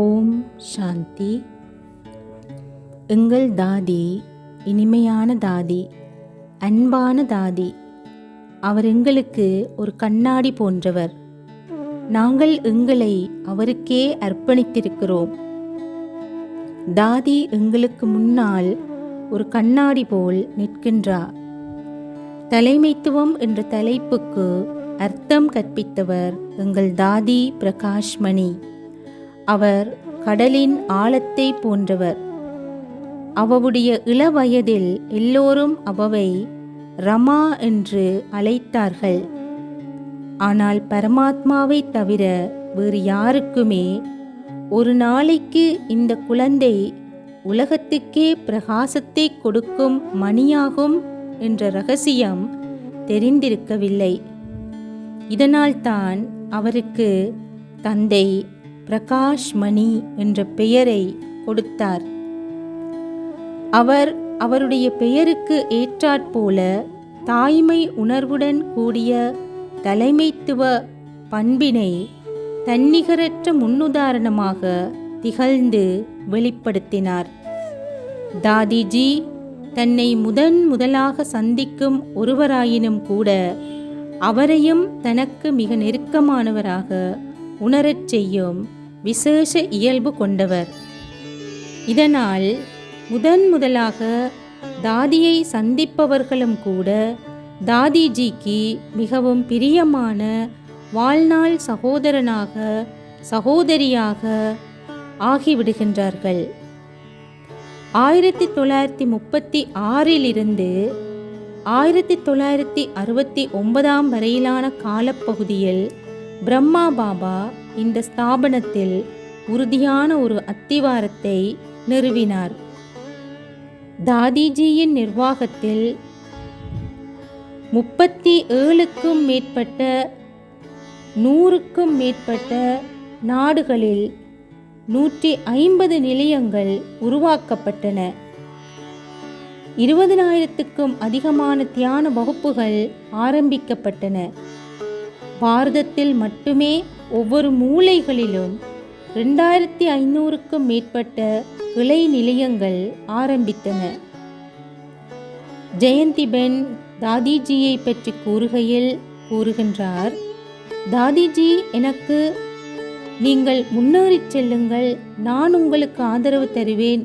ஓம் சாந்தி. எங்கள் தாதி இனிமையான தாதி, அன்பான தாதி. அவர் எங்களுக்கு ஒரு கண்ணாடி போன்றவர். நாங்கள் எங்களை அவருக்கே அர்ப்பணித்திருக்கிறோம். தாதி எங்களுக்கு முன்னால் ஒரு கண்ணாடி போல் நிற்கின்றார். தலைமைத்துவம் என்ற தலைப்புக்கு அர்த்தம் கற்பித்தவர் எங்கள் தாதி பிரகாஷ்மணி. அவர் கடலின் ஆழத்தை போன்றவர். அவளுடைய இளவயதில் எல்லோரும் அவவை ரமா என்று அழைத்தார்கள். ஆனால் பரமாத்மாவை தவிர வேறு யாருக்குமே ஒரு நாளைக்கு இந்த குழந்தை உலகத்துக்கே பிரகாசத்தை கொடுக்கும் மணியாகும் என்ற ரகசியம் தெரிந்திருக்கவில்லை. இதனால்தான் அவருக்கு தந்தை பிரகாஷ்மணி என்ற பெயரை கொடுத்தார். அவர் அவருடைய பெயருக்கு ஏற்றாற்போல தாய்மை உணர்வுடன் கூடிய தலைமைத்துவ பண்பினை தன்னிகரற்ற முன்னுதாரணமாக திகழ்ந்து வெளிப்படுத்தினார். தாதிஜி தன்னை முதலாக சந்திக்கும் ஒருவராயினும் கூட அவரையும் தனக்கு மிக நெருக்கமானவராக உணரச் செய்யும் விசேஷ இயல்பு கொண்டவர். இதனால் முதலாக தாதியை சந்திப்பவர்களும் கூட தாதிஜிக்கு மிகவும் பிரியமான வாழ்நாள் சகோதரனாக சகோதரியாக ஆகிவிடுகின்றார்கள். 1936 1969 வரையிலான காலப்பகுதியில் பிரம்மா பாபா இந்த ஸ்தாபனத்தில் உறுதியான ஒரு அத்திவாரத்தை நிறுவினார். தாதிஜியின் நிர்வாகத்தில் 37க்கும் மேற்பட்ட 100க்கும் மேற்பட்ட நாடுகளில் 150 நிலையங்கள் உருவாக்கப்பட்டன. 20,000க்கும் அதிகமான தியான வகுப்புகள் ஆரம்பிக்கப்பட்டன. பாரதத்தில் மட்டுமே ஒவ்வொரு மூலைகளிலும் 2500க்கும் மேற்பட்ட கிளை நிலையங்கள் ஆரம்பித்தன. ஜெயந்திபென் தாதிஜியை பற்றி கூறுகையில் கூறுகின்றார், தாதிஜி எனக்கு நீங்கள் முன்னேறிச் செல்லுங்கள், நான் உங்களுக்கு ஆதரவு தருவேன்,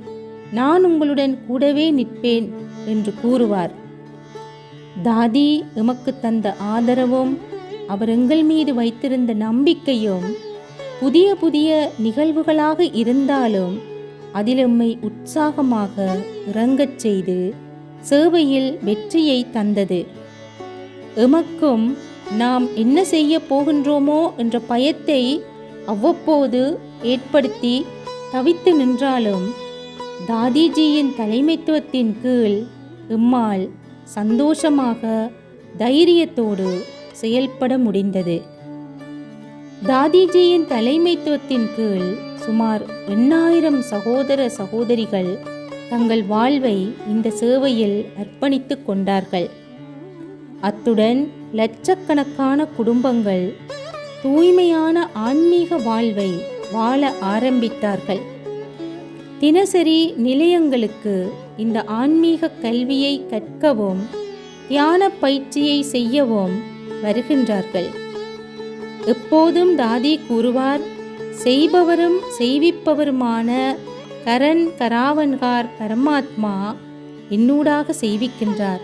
நான் உங்களுடன் கூடவே நிற்பேன் என்று கூறுவார். தாதி எமக்கு தந்த ஆதரவும் அவர் எங்கள் மீது வைத்திருந்த நம்பிக்கையும் புதிய புதிய நிகழ்வுகளாக இருந்தாலும் அதில் எம்மை உற்சாகமாக இறங்கச் செய்து சேவையில் வெற்றியை தந்தது. எமக்கும் நாம் என்ன செய்ய போகின்றோமோ என்ற பயத்தை அவ்வப்போது ஏற்படுத்தி தவித்து நின்றாலும் தாதிஜியின் தலைமைத்துவத்தின் கீழ் எம்மால் சந்தோஷமாக தைரியத்தோடு செயல்பட முடிந்தது. தாதிஜியின் தலைமைத்துவத்தின் கீழ் சுமார் 8000 சகோதர சகோதரிகள் தங்கள் வாழ்வை இந்த சேவையில் அர்ப்பணித்துக் கொண்டார்கள். அத்துடன் லட்சக்கணக்கான குடும்பங்கள் தூய்மையான ஆன்மீக வாழ்வை வாழ ஆரம்பித்தார்கள். தினசரி நிலையங்களுக்கு இந்த ஆன்மீக கல்வியை கற்கவும் தியான பயிற்சியை செய்யவும் வருகின்றார்கள். எப்போதும் தாதி கூறுவார், செய்பவரும் செய்விப்பவருமான கரண் கராவன்கார் பரமாத்மா என்னூடாக செய்விக்கின்றார்.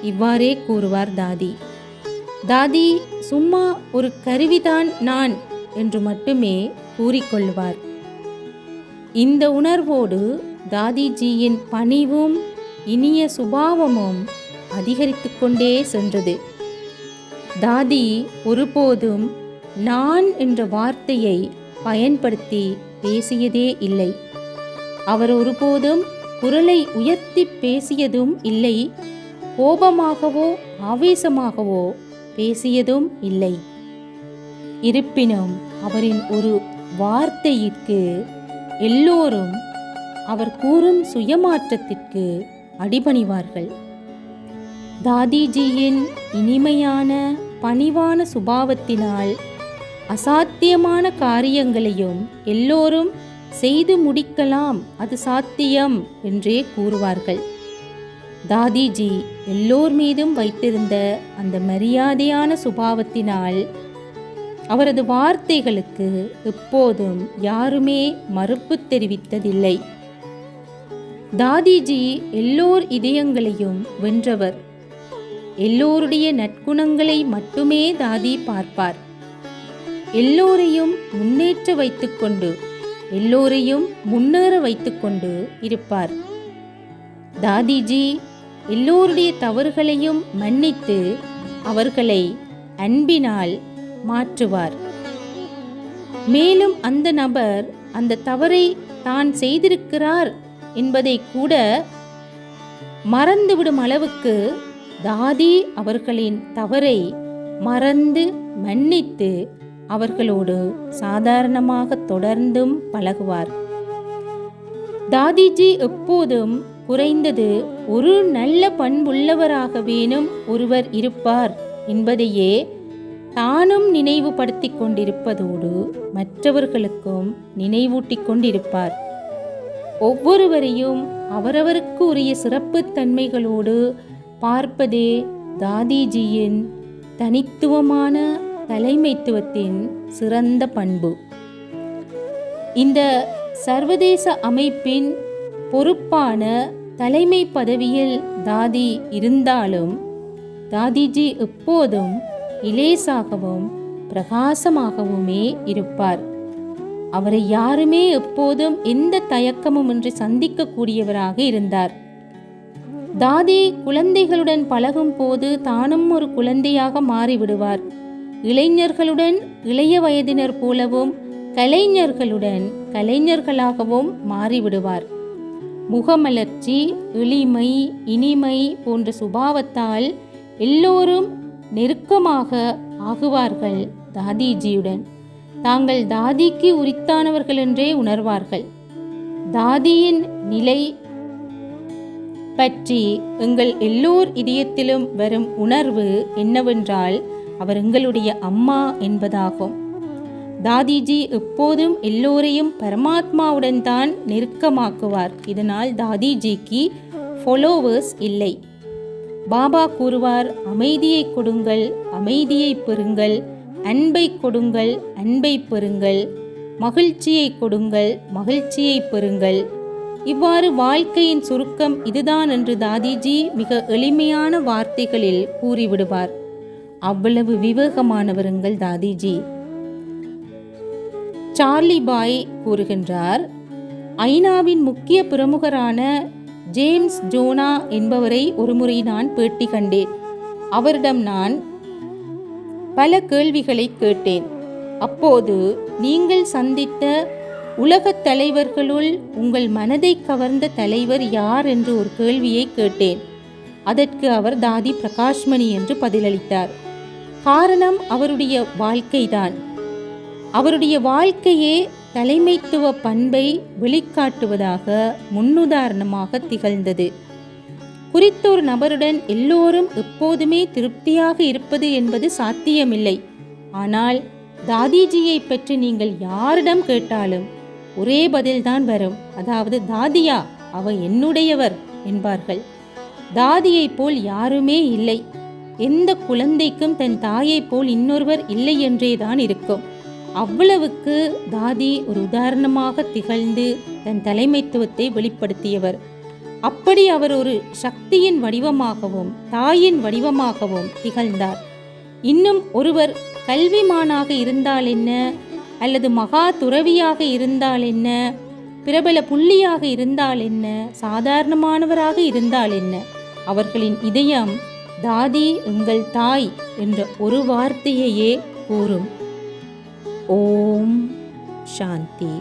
இவ்வாறே கூறுவார் தாதி. தாதி சும்மா ஒரு கருவிதான் நான் என்று மட்டுமே கூறிக்கொள்வார். இந்த உணர்வோடு தாதிஜியின் பணிவும் இனிய சுபாவமும் அதிகரித்து கொண்டே சென்றது. தாதி ஒருபோதும் நான் என்ற வார்த்தையை பயன்படுத்தி பேசியதே இல்லை. அவர் ஒருபோதும் குரலை உயர்த்தி பேசியதும் இல்லை. கோபமாகவோ ஆவேசமாகவோ பேசியதும் இல்லை. இருப்பினும் அவரின் ஒரு வார்த்தையிற்கு எல்லோரும் அவர் கூறும் சுயமாற்றத்திற்கு அடிபணிவார்கள். தாதிஜியின் இனிமையான பணிவான சுபாவத்தினால் அசாத்தியமான காரியங்களையும் எல்லோரும் செய்து முடிக்கலாம், அது சாத்தியம் என்றே கூறுவார்கள். தாதிஜி எல்லோர் மீதும் வைத்திருந்த அந்த மரியாதையான சுபாவத்தினால் அவரது வார்த்தைகளுக்கு எப்போதும் யாருமே மறுப்பு தெரிவித்ததில்லை. தாதிஜி எல்லோர் இதயங்களையும் வென்றவர். எல்லோருடைய நற்குணங்களை மட்டுமே தாதி பார்ப்பார். எல்லோரையும் முன்னேற்ற வைத்துக்கொண்டு, எல்லோரையும் முன்னேற வைத்துக்கொண்டு இருப்பார். தாதிஜி எல்லோருடைய தவறுகளையும் மன்னித்து அவர்களை அன்பினால் மாற்றுவார். மேலும் அந்த நபர் அந்த தவறை தான் செய்திருக்கிறார் என்பதை கூட மறந்துவிடும் அளவுக்கு தாதி அவர்களின் தவறை மறந்து மன்னித்து அவர்களோடு சாதாரணமாக தொடர்ந்தும் பழகுவார். தாதிஜி எப்போதும் குறைந்தது ஒரு நல்ல பண்புள்ளவராகவேனும் ஒருவர் இருப்பார் என்பதையே தானும் நினைவுபடுத்தி கொண்டிருப்பதோடு மற்றவர்களுக்கும் நினைவூட்டிக் கொண்டிருப்பார். ஒவ்வொருவரையும் அவரவருக்கு உரிய சிறப்புத் தன்மைகளோடு பார்ப்பதே தாதிஜியின் தனித்துவமான தலைமைத்துவத்தின் சிறந்த பண்பு. இந்த சர்வதேச அமைப்பின் பொறுப்பான தலைமை பதவியில் தாதி இருந்தாலும் தாதிஜி எப்போதும் இலேசாகவும் பிரகாசமாகவுமே இருப்பார். அவரை யாருமே எப்போதும் எந்த தயக்கமுமின்றி சந்திக்கக்கூடியவராக இருந்தார். தாதி குழந்தைகளுடன் பழகும் போது தானும் ஒரு குழந்தையாக மாறிவிடுவார். இளைஞர்களுடன் இளைய வயதினர் போலவும் கலைஞர்களுடன் கலைஞர்களாகவும் மாறிவிடுவார். முகமலர்ச்சி, எளிமை, இனிமை போன்ற சுபாவத்தால் எல்லோரும் நெருக்கமாக ஆகுவார்கள். தாதிஜியுடன் தாங்கள் தாதிக்கு உரித்தானவர்கள் என்றே உணர்வார்கள். தாதியின் நிலை பற்றி எங்கள் எல்லோர் இதயத்திலும் வரும் உணர்வு என்னவென்றால் அவர் எங்களுடைய அம்மா என்பதாகும். தாதிஜி எப்போதும் எல்லோரையும் பரமாத்மாவுடன் தான் நெருக்கமாக்குவார். இதனால் தாதிஜிக்கு ஃபாலோவர்ஸ் இல்லை. பாபா கூறுவார், அமைதியை கொடுங்கள், அமைதியை பெறுங்கள், அன்பை கொடுங்கள், அன்பை பெறுங்கள், மகிழ்ச்சியை கொடுங்கள், மகிழ்ச்சியை பெறுங்கள். இவ்வாறு வாழ்க்கையின் சுருக்கம் இதுதான் என்று தாதிஜி மிக எளிமையான வார்த்தைகளில் கூறிவிடுவார். அவ்வளவு விவேகமானவருங்கள் தாதிஜி. சார்லி பாய் கூறுகின்றார், ஐநாவின் முக்கிய பிரமுகரான ஜேம்ஸ் ஜோனா என்பவரை ஒருமுறை நான் பேட்டி கண்டேன். அவரிடம் நான் பல கேள்விகளை கேட்டேன். அப்போது நீங்கள் சந்தித்த உலகத் தலைவர்களுள் உங்கள் மனதை கவர்ந்த தலைவர் யார் என்று ஒரு கேள்வியை கேட்டேன். அதற்கு அவர் தாதி பிரகாஷ்மணி என்று பதிலளித்தார். காரணம் அவருடைய வாழ்க்கைதான். அவருடைய வாழ்க்கையே தலைமைத்துவ பண்பை வெளிக்காட்டுவதாக முன்னுதாரணமாக திகழ்ந்தது. குறித்த ஒரு நபருடன் எல்லோரும் எப்போதுமே திருப்தியாக இருப்பது என்பது சாத்தியமில்லை. ஆனால் தாதிஜியை பற்றி நீங்கள் யாரிடம் கேட்டாலும் ஒரே பதில்தான் வரும். அதாவது, தாதியா, அவ என்னுடையவர் என்பார்கள். தாதியை போல் யாருமே இல்லை. எந்த குழந்தைக்கும் தன் தாயை போல் இன்னொருவர் இல்லை என்றேதான் இருக்கும். அவ்வளவுக்கு தாதி ஒரு உதாரணமாக திகழ்ந்து தன் தலைமைத்துவத்தை வெளிப்படுத்தியவர். அப்படி அவர் ஒரு சக்தியின் வடிவமாகவும் தாயின் வடிவமாகவும் திகழ்ந்தார். இன்னும் ஒருவர் கல்விமானாக இருந்தால் என்ன, அல்லது மகா துறவியாக இருந்தால் என்ன, பிரபல புள்ளியாக இருந்தால் என்ன, சாதாரணமானவராக இருந்தால் என்ன, அவர்களின் இதயம் தாதி எங்கள் தாய் என்ற ஒரு வார்த்தையையே கூறும். ஓம் சாந்தி.